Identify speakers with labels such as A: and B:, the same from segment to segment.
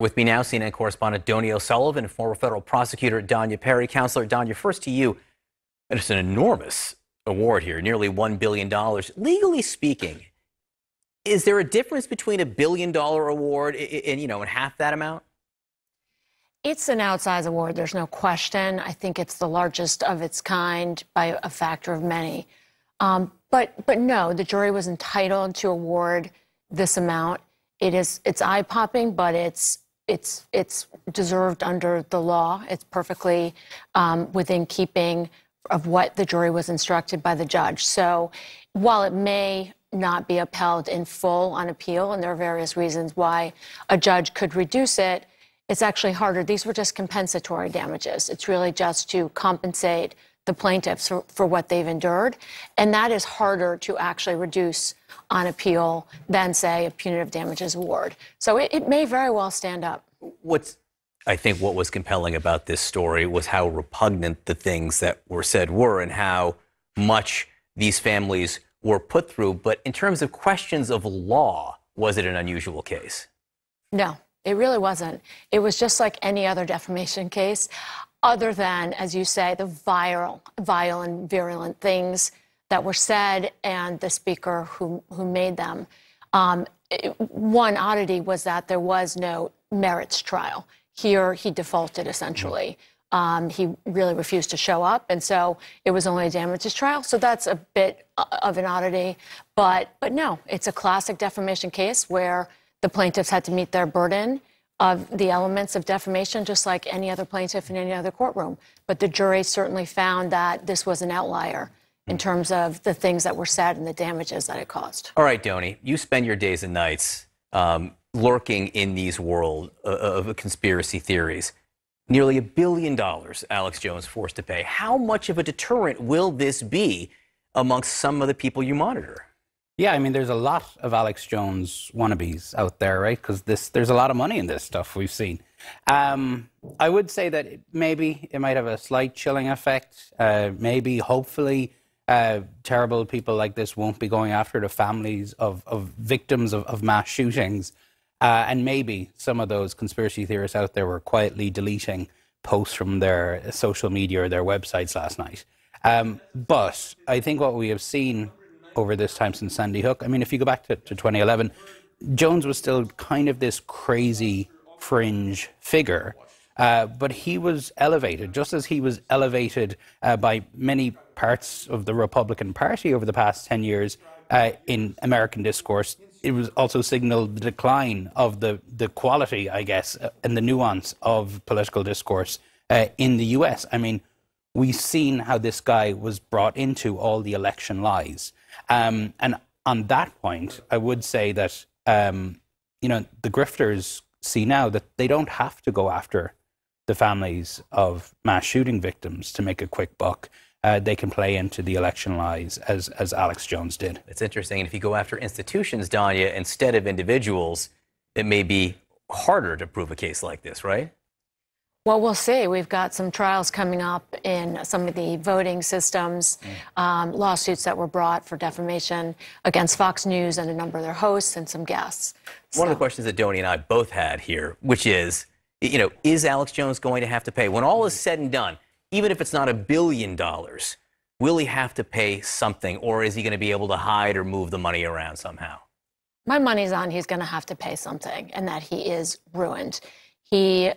A: With me now, CNN correspondent Danya O'Sullivan and former federal prosecutor Danya Perry. Counselor Danya, first to you. It's an enormous award here, nearly $1 billion. Legally speaking, is there a difference between a $1 billion award and half that amount?
B: It's an outsized award, there's no question. I think it's the largest of its kind by a factor of many. But no, the jury was entitled to award this amount. It's eye-popping, but it's deserved under the law. It's perfectly within keeping of what the jury was instructed by the judge. So while it may not be upheld in full on appeal, and there are various reasons why a judge could reduce it, it's actually harder. These were just compensatory damages. It's really just to compensate the plaintiffs for what they've endured. And that is harder to actually reduce on appeal than, say, a punitive damages award. So it may very well stand up.
A: I think what was compelling about this story was how repugnant the things that were said were and how much these families were put through. But in terms of questions of law, was it an unusual case?
B: No, it really wasn't. It was just like any other defamation case, other than, as you say, the vile and virulent things that were said and the speaker who made them. One oddity was that there was no merits trial. Here, he defaulted, essentially. He really refused to show up, and so it was only a damages trial. So that's a bit of an oddity. But no, it's a classic defamation case where the plaintiffs had to meet their burden of the elements of defamation, just like any other plaintiff in any other courtroom. But the jury certainly found that this was an outlier in terms of the things that were said and the damages that it caused.
A: All right, Doni, you spend your days and nights lurking in these world of conspiracy theories. Nearly $1 billion Alex Jones forced to pay. How much of a deterrent will this be amongst some of the people you monitor?
C: Yeah, I mean, there's a lot of Alex Jones wannabes out there, right? Because there's a lot of money in this stuff we've seen. I would say that maybe it might have a slight chilling effect. Maybe, hopefully, terrible people like this won't be going after the families of victims of mass shootings. And maybe some of those conspiracy theorists out there were quietly deleting posts from their social media or their websites last night. But I think what we have seen over this time since Sandy Hook, I mean, if you go back to 2011, Jones was still kind of this crazy fringe figure. But he was elevated, just as he was elevated by many parts of the Republican Party over the past 10 years in American discourse. It was also signaled the decline of the quality, I guess, and the nuance of political discourse in the US. I mean, we've seen how this guy was brought into all the election lies. And on that point, I would say that, the grifters see now that they don't have to go after the families of mass shooting victims to make a quick buck. They can play into the election lies as Alex Jones did.
A: It's interesting. And if you go after institutions, Danya, instead of individuals, it may be harder to prove a case like this, right?
B: Well, we'll see. We've got some trials coming up in some of the voting systems, lawsuits that were brought for defamation against Fox News and a number of their hosts and some guests.
A: One of the questions that Doni and I both had here, which is, is Alex Jones going to have to pay? When all is said and done, even if it's not $1 billion, will he have to pay something, or is he going to be able to hide or move the money around somehow?
B: My money's on he's going to have to pay something, and that he is ruined. He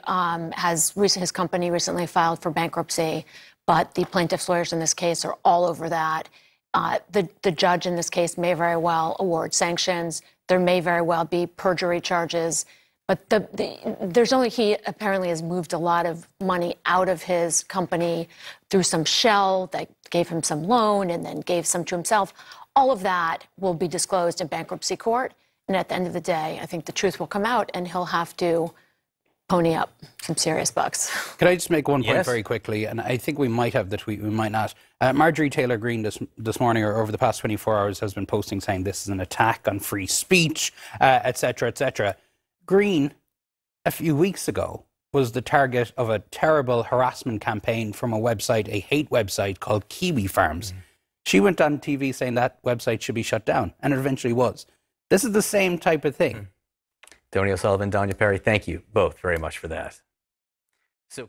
B: his company recently filed for bankruptcy, but the plaintiff's lawyers in this case are all over that. The judge in this case may very well award sanctions. There may very well be perjury charges. But he apparently has moved a lot of money out of his company through some shell that gave him some loan and then gave some to himself. All of that will be disclosed in bankruptcy court. And at the end of the day, I think the truth will come out and he'll have to pony up some serious bucks.
C: Could I just make one point very quickly? And I think we might have the tweet, we might not. Marjorie Taylor Greene this morning or over the past 24 hours has been posting saying this is an attack on free speech, et cetera, et cetera. Greene, a few weeks ago, was the target of a terrible harassment campaign from a website, a hate website called Kiwi Farms. She went on TV saying that website should be shut down, and it eventually was. This is the same type of thing.
A: Danya Sullivan, Danya Perry, thank you both very much for that. So.